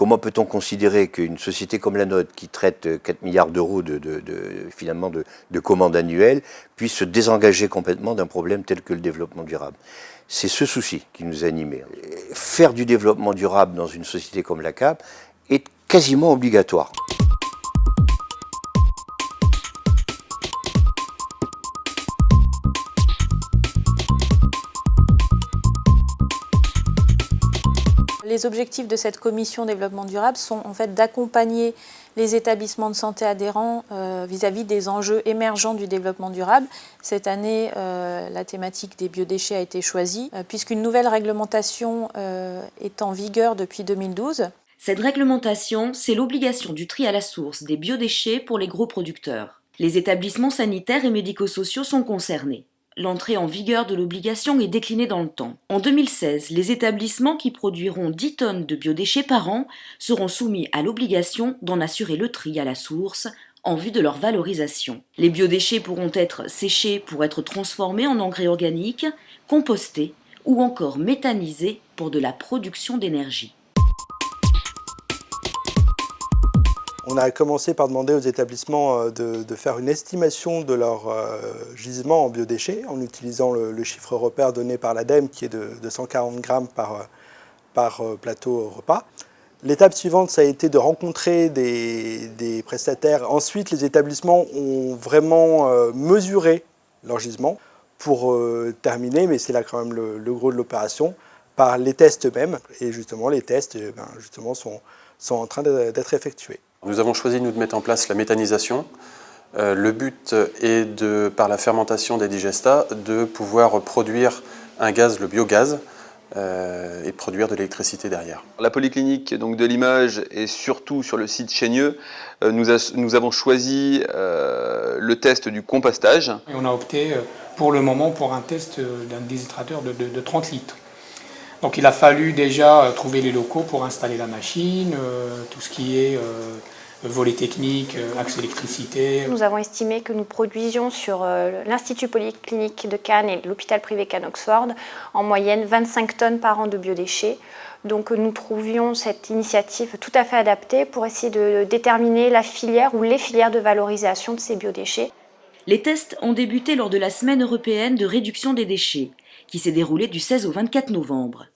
Comment peut-on considérer qu'une société comme la nôtre, qui traite 4 milliards d'euros finalement de commandes annuelles, puisse se désengager complètement d'un problème tel que le développement durable? C'est ce souci qui nous animait. Faire du développement durable dans une société comme la CAP est quasiment obligatoire. Les objectifs de cette commission développement durable sont en fait d'accompagner les établissements de santé adhérents vis-à-vis des enjeux émergents du développement durable. Cette année, la thématique des biodéchets a été choisie puisqu'une nouvelle réglementation est en vigueur depuis 2012. Cette réglementation, c'est l'obligation du tri à la source des biodéchets pour les gros producteurs. Les établissements sanitaires et médico-sociaux sont concernés. L'entrée en vigueur de l'obligation est déclinée dans le temps. En 2016, les établissements qui produiront 10 tonnes de biodéchets par an seront soumis à l'obligation d'en assurer le tri à la source en vue de leur valorisation. Les biodéchets pourront être séchés pour être transformés en engrais organiques, compostés ou encore méthanisés pour de la production d'énergie. On a commencé par demander aux établissements de faire une estimation de leur gisement en biodéchets en utilisant le chiffre repère donné par l'ADEME qui est de 140 grammes par plateau repas. L'étape suivante, ça a été de rencontrer des prestataires. Ensuite, les établissements ont vraiment mesuré leur gisement pour terminer, mais c'est là quand même le gros de l'opération, par les tests eux-mêmes. Et justement, les tests sont en train d'être effectués. Nous avons choisi de mettre en place la méthanisation. Le but est, par la fermentation des digestats, de pouvoir produire un gaz, le biogaz, et produire de l'électricité derrière. La polyclinique donc, de Limoges et surtout sur le site Chaigneux, nous avons choisi le test du compostage. Et on a opté pour le moment pour un test d'un déshydrateur de 30 litres. Donc il a fallu déjà trouver les locaux pour installer la machine, tout ce qui est volet technique, axe électricité. Nous avons estimé que nous produisions sur l'Institut Polyclinique de Cannes et l'hôpital privé Cannes-Oxford en moyenne 25 tonnes par an de biodéchets. Donc nous trouvions cette initiative tout à fait adaptée pour essayer de déterminer la filière ou les filières de valorisation de ces biodéchets. Les tests ont débuté lors de la Semaine européenne de réduction des déchets, qui s'est déroulée du 16 au 24 novembre.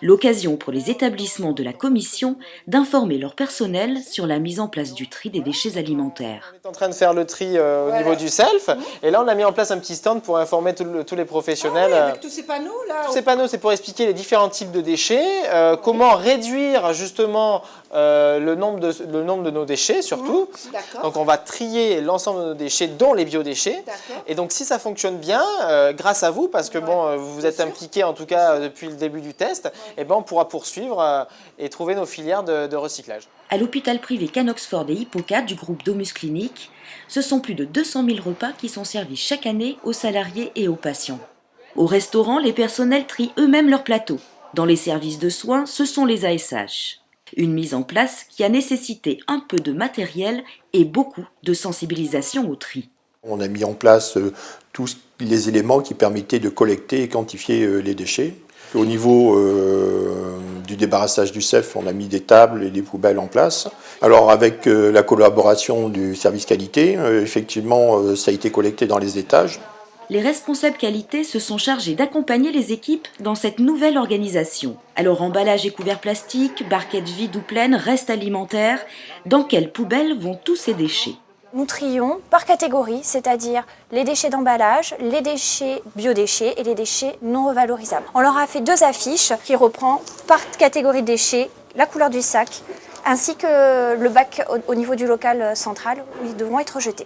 L'occasion pour les établissements de la commission d'informer leur personnel sur la mise en place du tri des déchets alimentaires. On est en train de faire le tri au niveau du self, et là on a mis en place un petit stand pour informer tous les professionnels. Ah oui, avec tous ces panneaux là. Tous ces panneaux, c'est pour expliquer les différents types de déchets, comment réduire justement le nombre de nos déchets surtout. Donc on va trier l'ensemble de nos déchets, dont les biodéchets. Et donc si ça fonctionne bien, grâce à vous, parce que bon, vous êtes impliqués en tout cas depuis le début du test, et ben on pourra poursuivre et trouver nos filières de recyclage. À l'hôpital privé Cannes-Oxford et Hippocat du groupe Domus Clinique, ce sont plus de 200 000 repas qui sont servis chaque année aux salariés et aux patients. Au restaurant, les personnels trient eux-mêmes leurs plateaux. Dans les services de soins, ce sont les ASH. Une mise en place qui a nécessité un peu de matériel et beaucoup de sensibilisation au tri. On a mis en place tous les éléments qui permettaient de collecter et quantifier les déchets. Au niveau du débarrassage du CEF, on a mis des tables et des poubelles en place. Alors avec la collaboration du service qualité, effectivement, ça a été collecté dans les étages. Les responsables qualité se sont chargés d'accompagner les équipes dans cette nouvelle organisation. Alors emballage et couverts plastiques, barquettes vides ou pleines, restes alimentaires, dans quelles poubelles vont tous ces déchets ? Nous trions par catégorie, c'est-à-dire les déchets d'emballage, les déchets biodéchets et les déchets non revalorisables. On leur a fait 2 affiches qui reprend par catégorie de déchets la couleur du sac ainsi que le bac au niveau du local central où ils devront être jetés.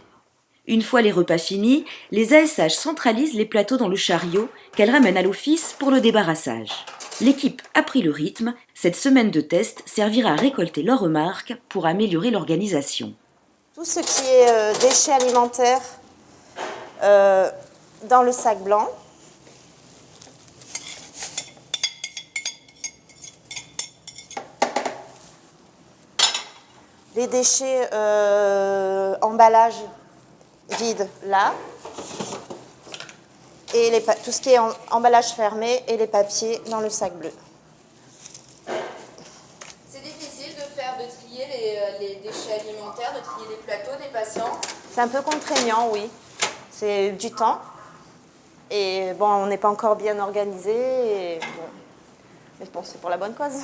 Une fois les repas finis, les ASH centralisent les plateaux dans le chariot qu'elles ramènent à l'office pour le débarrassage. L'équipe a pris le rythme. Cette semaine de test servira à récolter leurs remarques pour améliorer l'organisation. Tout ce qui est déchets alimentaires dans le sac blanc. Les déchets emballage vide là. Et tout ce qui est emballage fermé et les papiers dans le sac bleu. C'est difficile de faire déchets alimentaires, de trier les plateaux des patients? C'est un peu contraignant, oui. C'est du temps. Et bon, on n'est pas encore bien organisé. Et bon. Mais bon, c'est pour la bonne cause.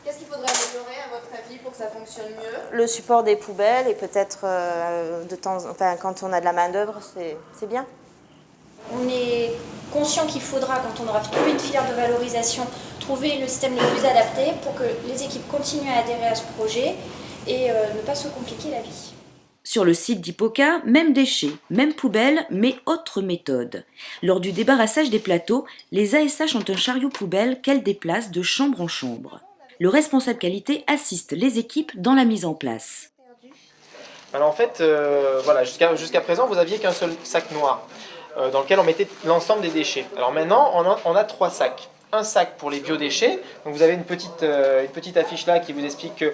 Qu'est-ce qu'il faudrait améliorer, à votre avis, pour que ça fonctionne mieux? Le support des poubelles et peut-être quand on a de la main-d'œuvre, c'est bien. On est conscient qu'il faudra, quand on aura trouvé une filière de valorisation, trouver le système le plus adapté pour que les équipes continuent à adhérer à ce projet et ne pas se compliquer la vie. Sur le site d'Hipoca, même déchets, même poubelle, mais autre méthode. Lors du débarrassage des plateaux, les ASH ont un chariot poubelle qu'elles déplacent de chambre en chambre. Le responsable qualité assiste les équipes dans la mise en place. Alors en fait, voilà, jusqu'à présent, vous n'aviez qu'un seul sac noir dans lequel on mettait l'ensemble des déchets. Alors maintenant, on a 3 sacs. Un sac pour les biodéchets. Donc vous avez une petite affiche là qui vous explique que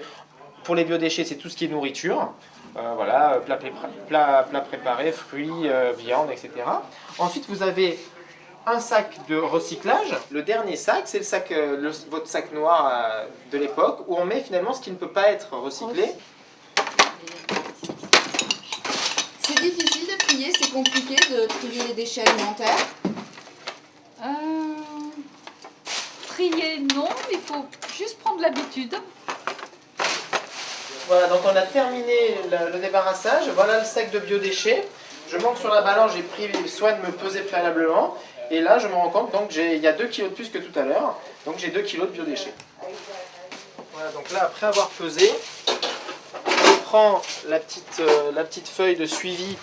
pour les biodéchets, c'est tout ce qui est nourriture. Voilà, plat préparé, fruits, viande, etc. Ensuite, vous avez un sac de recyclage. Le dernier sac, c'est le sac, votre sac noir de l'époque, où on met finalement ce qui ne peut pas être recyclé. C'est difficile de trier, c'est compliqué de trier les déchets alimentaires? Trier, non, il faut juste prendre l'habitude. Voilà, donc on a terminé le débarrassage. Voilà le sac de biodéchets. Je monte sur la balance, j'ai pris soin de me peser préalablement. Et là, je me rends compte, donc il y a 2 kg de plus que tout à l'heure. Donc j'ai 2 kg de biodéchets. Voilà, donc là, après avoir pesé, je prends la petite feuille de suivi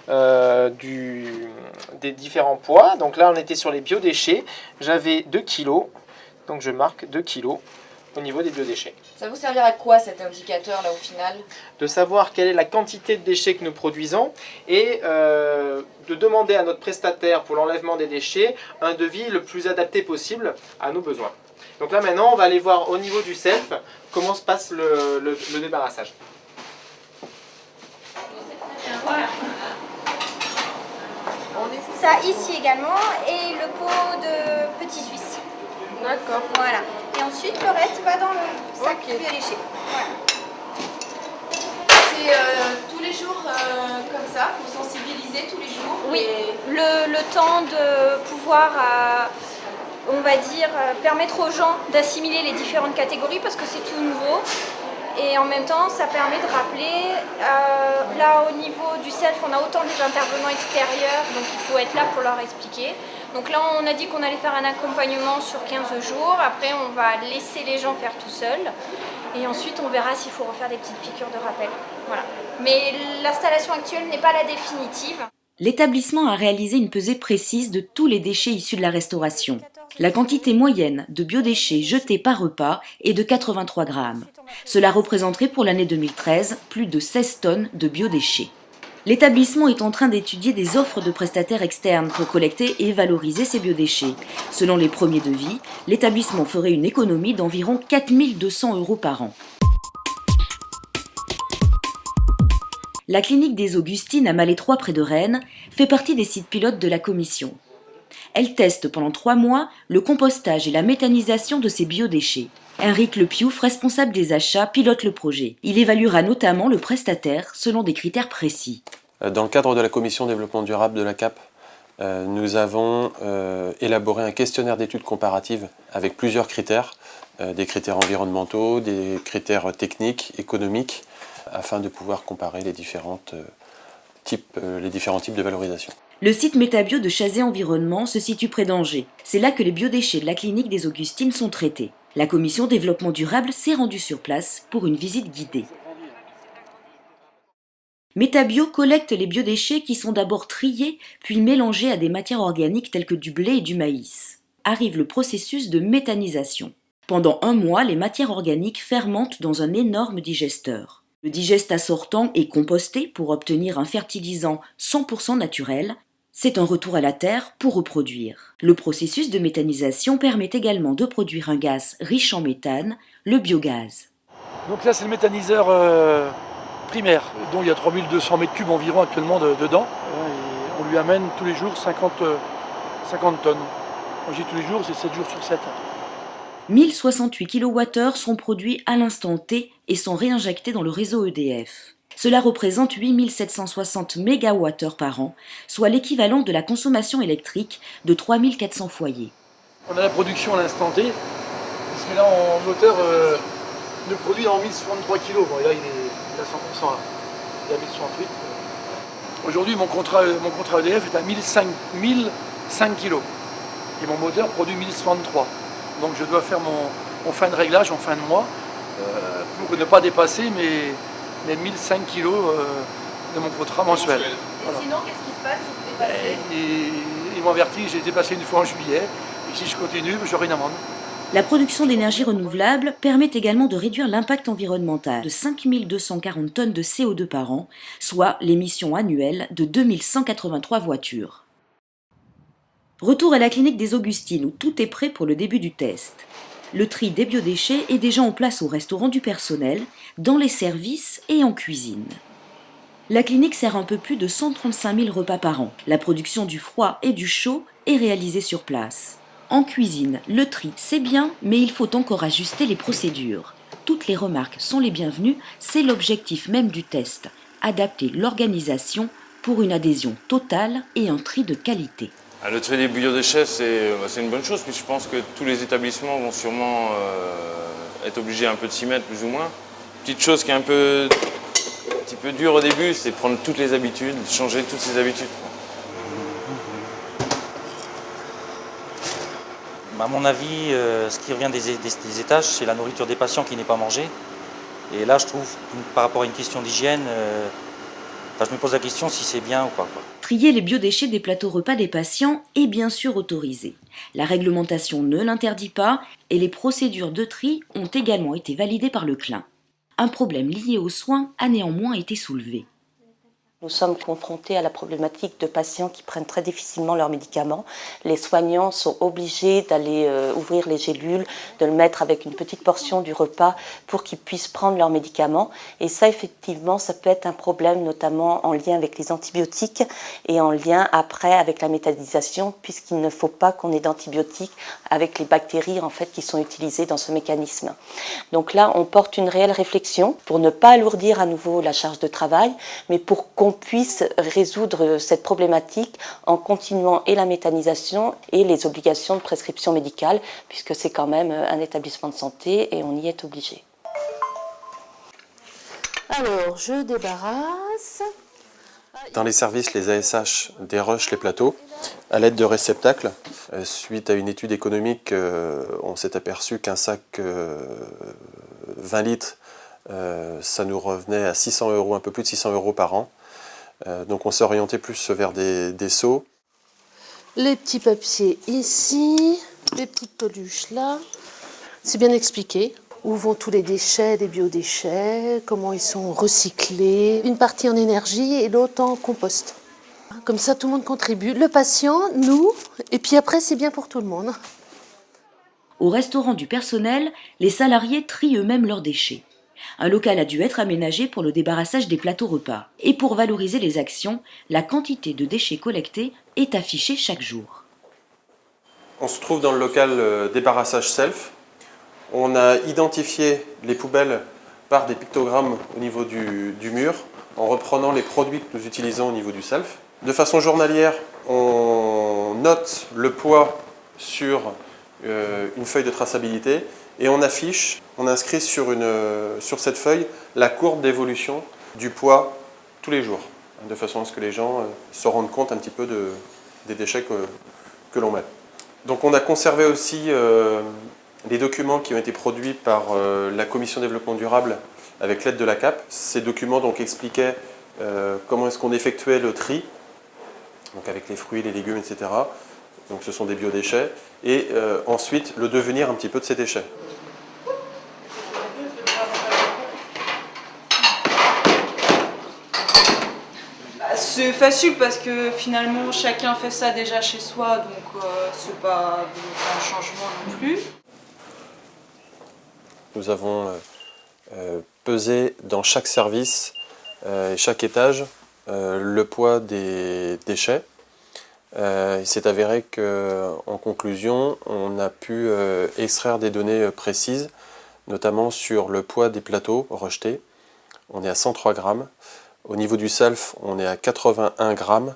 des différents poids. Donc là, on était sur les biodéchets. J'avais 2 kg. Donc je marque 2 kg au niveau des biodéchets. Ça vous servira à quoi cet indicateur là au final? De savoir quelle est la quantité de déchets que nous produisons et de demander à notre prestataire pour l'enlèvement des déchets un devis le plus adapté possible à nos besoins. Donc là maintenant on va aller voir au niveau du self comment se passe le débarrassage. Voilà. Ça ici également et le pot de petits Suisses. D'accord. Voilà. Et ensuite, le reste va dans le sac biodéchets. Voilà. C'est tous les jours comme ça, pour sensibiliser tous les jours? Oui, le temps de pouvoir, on va dire, permettre aux gens d'assimiler les différentes catégories parce que c'est tout nouveau. Et en même temps, ça permet de rappeler, là au niveau du self, on a autant des intervenants extérieurs, donc il faut être là pour leur expliquer. Donc là, on a dit qu'on allait faire un accompagnement sur 15 jours. Après, on va laisser les gens faire tout seuls. Et ensuite, on verra s'il faut refaire des petites piqûres de rappel. Voilà. Mais l'installation actuelle n'est pas la définitive. L'établissement a réalisé une pesée précise de tous les déchets issus de la restauration. La quantité moyenne de biodéchets jetés par repas est de 83 grammes. Cela représenterait pour l'année 2013 plus de 16 tonnes de biodéchets. L'établissement est en train d'étudier des offres de prestataires externes pour collecter et valoriser ces biodéchets. Selon les premiers devis, l'établissement ferait une économie d'environ 4 200 € par an. La clinique des Augustines à Malétroit près de Rennes fait partie des sites pilotes de la commission. Elle teste pendant 3 mois le compostage et la méthanisation de ces biodéchets. Henrik Lepiouf, responsable des achats, pilote le projet. Il évaluera notamment le prestataire selon des critères précis. Dans le cadre de la commission développement durable de la CAP, nous avons élaboré un questionnaire d'études comparatives avec plusieurs critères, des critères environnementaux, des critères techniques, économiques, afin de pouvoir comparer les différents types de valorisation. Le site Métabio de Chazé Environnement se situe près d'Angers. C'est là que les biodéchets de la clinique des Augustines sont traités. La commission développement durable s'est rendue sur place pour une visite guidée. Métabio collecte les biodéchets qui sont d'abord triés puis mélangés à des matières organiques telles que du blé et du maïs. Arrive le processus de méthanisation. Pendant 1 mois, les matières organiques fermentent dans un énorme digesteur. Le digestat sortant est composté pour obtenir un fertilisant 100% naturel. C'est un retour à la terre pour reproduire. Le processus de méthanisation permet également de produire un gaz riche en méthane, le biogaz. Donc là c'est le méthaniseur primaire, dont il y a 3200 m3 environ actuellement dedans. Et on lui amène tous les jours 50 tonnes. Quand je dis tous les jours, c'est 7 jours sur 7. 1068 kWh sont produits à l'instant T et sont réinjectés dans le réseau EDF. Cela représente 8760 MWh par an, soit l'équivalent de la consommation électrique de 3400 foyers. On a la production à l'instant T, parce que là, en moteur, le produit est en 1063 kg. Bon, et là, il est à 100%. Là. Il est à 1068. Aujourd'hui, mon contrat EDF est à 1005 kg. Et mon moteur produit 1063. Donc je dois faire mon fin de réglage en fin de mois pour ne pas dépasser mes 1005 kg de mon contrat mensuel. Et sinon, qu'est-ce qui se passe si vous dépassez? Ils m'ont averti, j'ai dépassé une fois en juillet. Et si je continue, j'aurai une amende. La production d'énergie renouvelable permet également de réduire l'impact environnemental de 5240 tonnes de CO2 par an, soit l'émission annuelle de 2183 voitures. Retour à la clinique des Augustines où tout est prêt pour le début du test. Le tri des biodéchets est déjà en place au restaurant du personnel, dans les services et en cuisine. La clinique sert un peu plus de 135 000 repas par an. La production du froid et du chaud est réalisée sur place. En cuisine, le tri c'est bien, mais il faut encore ajuster les procédures. Toutes les remarques sont les bienvenues, c'est l'objectif même du test. Adapter l'organisation pour une adhésion totale et un tri de qualité. Le tri des biodéchets, c'est une bonne chose, puis je pense que tous les établissements vont sûrement être obligés un peu de s'y mettre, plus ou moins. Petite chose qui est un petit peu dure au début, c'est prendre toutes les habitudes, changer toutes ces habitudes. À mon avis, ce qui revient des étages, c'est la nourriture des patients qui n'est pas mangée. Et là, je trouve, par rapport à une question d'hygiène, je me pose la question si c'est bien ou pas. Trier les biodéchets des plateaux repas des patients est bien sûr autorisé. La réglementation ne l'interdit pas et les procédures de tri ont également été validées par le CLIN. Un problème lié aux soins a néanmoins été soulevé. Nous sommes confrontés à la problématique de patients qui prennent très difficilement leurs médicaments. Les soignants sont obligés d'aller ouvrir les gélules, de le mettre avec une petite portion du repas pour qu'ils puissent prendre leurs médicaments. Et ça, effectivement, ça peut être un problème, notamment en lien avec les antibiotiques et en lien après avec la méthanisation, puisqu'il ne faut pas qu'on ait d'antibiotiques avec les bactéries en fait, qui sont utilisées dans ce mécanisme. Donc là, on porte une réelle réflexion pour ne pas alourdir à nouveau la charge de travail, mais pour qu'on puisse résoudre cette problématique en continuant et la méthanisation et les obligations de prescription médicale, puisque c'est quand même un établissement de santé et on y est obligé. Alors, je débarrasse. Dans les services, les ASH dérushent les plateaux à l'aide de réceptacles. Suite à une étude économique, on s'est aperçu qu'un sac 20 litres, ça nous revenait à 600 €, un peu plus de 600 € par an. Donc on s'est orienté plus vers des seaux. Les petits papiers ici, les petites peluches là. C'est bien expliqué. Où vont tous les déchets, les biodéchets, comment ils sont recyclés. Une partie en énergie et l'autre en compost. Comme ça, tout le monde contribue. Le patient, nous, et puis après, c'est bien pour tout le monde. Au restaurant du personnel, les salariés trient eux-mêmes leurs déchets. Un local a dû être aménagé pour le débarrassage des plateaux repas. Et pour valoriser les actions, la quantité de déchets collectés est affichée chaque jour. On se trouve dans le local débarrassage self. On a identifié les poubelles par des pictogrammes au niveau du mur, en reprenant les produits que nous utilisons au niveau du self. De façon journalière, on note le poids sur une feuille de traçabilité et on affiche, on inscrit sur cette feuille la courbe d'évolution du poids tous les jours, de façon à ce que les gens se rendent compte un petit peu des déchets que l'on met. Donc on a conservé aussi les documents qui ont été produits par la Commission développement durable avec l'aide de la CAP. Ces documents donc expliquaient comment est-ce qu'on effectuait le tri, donc avec les fruits, les légumes, etc. Donc ce sont des biodéchets. Et ensuite, le devenir un petit peu de ces déchets. C'est facile parce que finalement chacun fait ça déjà chez soi, donc c'est pas un changement non plus. Nous avons pesé dans chaque service et chaque étage le poids des déchets Il s'est avéré qu'en conclusion, on a pu extraire des données précises, notamment sur le poids des plateaux rejetés. On est à 103 grammes. Au niveau du SALF, on est à 81 grammes.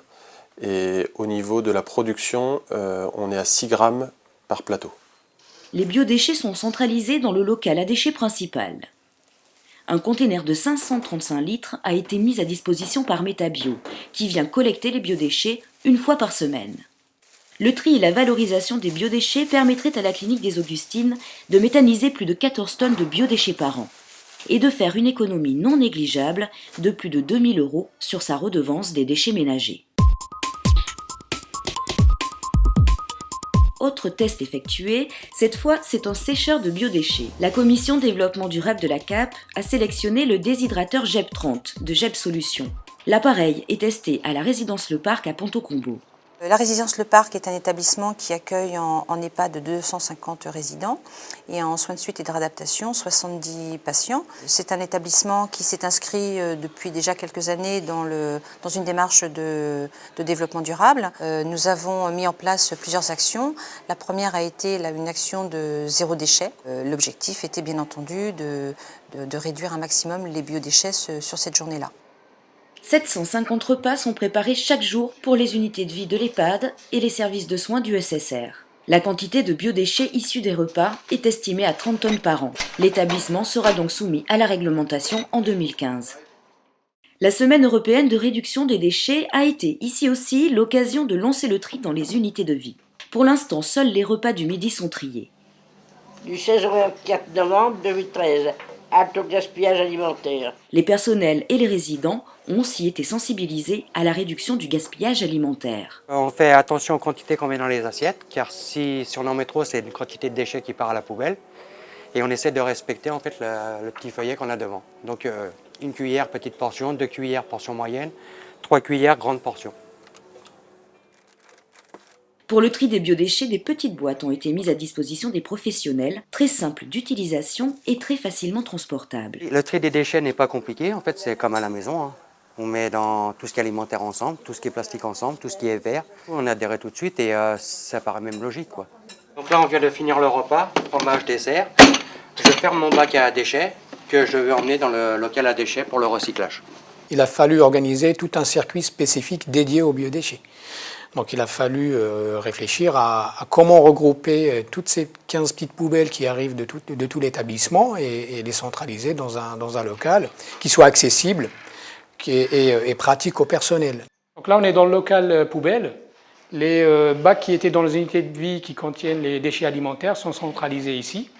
Et au niveau de la production, on est à 6 grammes par plateau. Les biodéchets sont centralisés dans le local à déchets principal. Un conteneur de 535 litres a été mis à disposition par Métabio, qui vient collecter les biodéchets une fois par semaine. Le tri et la valorisation des biodéchets permettraient à la clinique des Augustines de méthaniser plus de 14 tonnes de biodéchets par an et de faire une économie non négligeable de plus de 2 000 € sur sa redevance des déchets ménagers. Autre test effectué, cette fois c'est un sécheur de biodéchets. La commission développement durable de la CAP a sélectionné le déshydrateur GEP 30 de GEP Solutions. L'appareil est testé à la résidence Le Parc à Ponto-Combo. La résidence Le Parc est un établissement qui accueille en EHPAD 250 résidents et en soins de suite et de réadaptation 70 patients. C'est un établissement qui s'est inscrit depuis déjà quelques années dans une démarche de développement durable. Nous avons mis en place plusieurs actions. La première a été une action de zéro déchet. L'objectif était bien entendu de réduire un maximum les biodéchets sur cette journée-là. 750 repas sont préparés chaque jour pour les unités de vie de l'EHPAD et les services de soins du SSR. La quantité de biodéchets issus des repas est estimée à 30 tonnes par an. L'établissement sera donc soumis à la réglementation en 2015. La semaine européenne de réduction des déchets a été ici aussi l'occasion de lancer le tri dans les unités de vie. Pour l'instant, seuls les repas du midi sont triés. Du 16 au 24 novembre 2013, acte au gaspillage alimentaire. Les personnels et les résidents ont aussi été sensibilisés à la réduction du gaspillage alimentaire. On fait attention aux quantités qu'on met dans les assiettes, car si on en met trop, c'est une quantité de déchets qui part à la poubelle. Et on essaie de respecter en fait le petit feuillet qu'on a devant. Donc une cuillère, petite portion, 2 cuillères, portion moyenne, 3 cuillères, grande portion. Pour le tri des biodéchets, des petites boîtes ont été mises à disposition des professionnels, très simples d'utilisation et très facilement transportables. Le tri des déchets n'est pas compliqué, en fait c'est comme à la maison. Hein. On met dans tout ce qui est alimentaire ensemble, tout ce qui est plastique ensemble, tout ce qui est verre. On adhère tout de suite et ça paraît même logique, quoi. Donc là on vient de finir le repas, fromage, dessert. Je ferme mon bac à déchets que je vais emmener dans le local à déchets pour le recyclage. Il a fallu organiser tout un circuit spécifique dédié aux biodéchets. Donc il a fallu réfléchir à comment regrouper toutes ces 15 petites poubelles qui arrivent de tout l'établissement et les centraliser dans un local qui soit accessible et pratique au personnel. Donc là on est dans le local poubelle. Les bacs qui étaient dans les unités de vie qui contiennent les déchets alimentaires sont centralisés ici.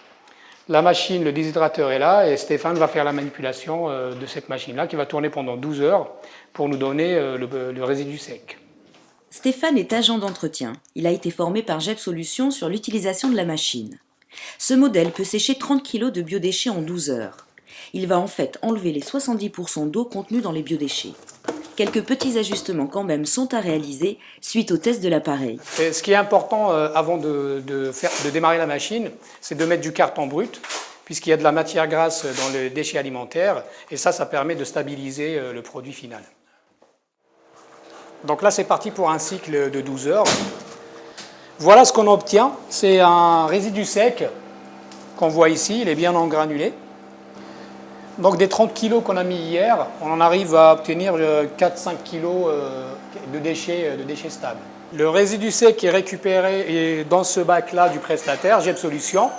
La machine, le déshydrateur est là et Stéphane va faire la manipulation de cette machine-là qui va tourner pendant 12 heures pour nous donner le résidu sec. Stéphane est agent d'entretien. Il a été formé par GEP Solutions sur l'utilisation de la machine. Ce modèle peut sécher 30 kg de biodéchets en 12 heures. Il va en fait enlever les 70% d'eau contenue dans les biodéchets. Quelques petits ajustements quand même sont à réaliser suite au test de l'appareil. Ce qui est important avant de démarrer la machine, c'est de mettre du carton brut, puisqu'il y a de la matière grasse dans les déchets alimentaires, et ça permet de stabiliser le produit final. Donc là, c'est parti pour un cycle de 12 heures. Voilà ce qu'on obtient. C'est un résidu sec qu'on voit ici. Il est bien engranulé. Donc des 30 kg qu'on a mis hier, on en arrive à obtenir 4-5 kg de déchets stables. Le résidu sec est récupéré dans ce bac-là du prestataire, GEP Solutions,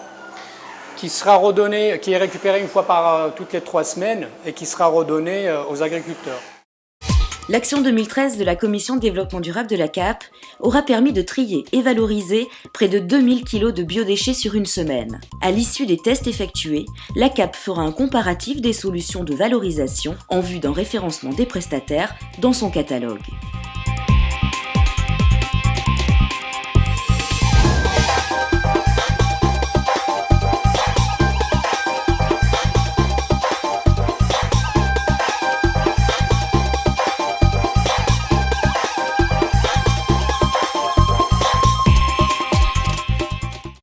qui est récupéré une fois par toutes les 3 semaines et qui sera redonné aux agriculteurs. L'action 2013 de la Commission de développement durable de la CAP aura permis de trier et valoriser près de 2000 kg de biodéchets sur une semaine. À l'issue des tests effectués, la CAP fera un comparatif des solutions de valorisation en vue d'un référencement des prestataires dans son catalogue.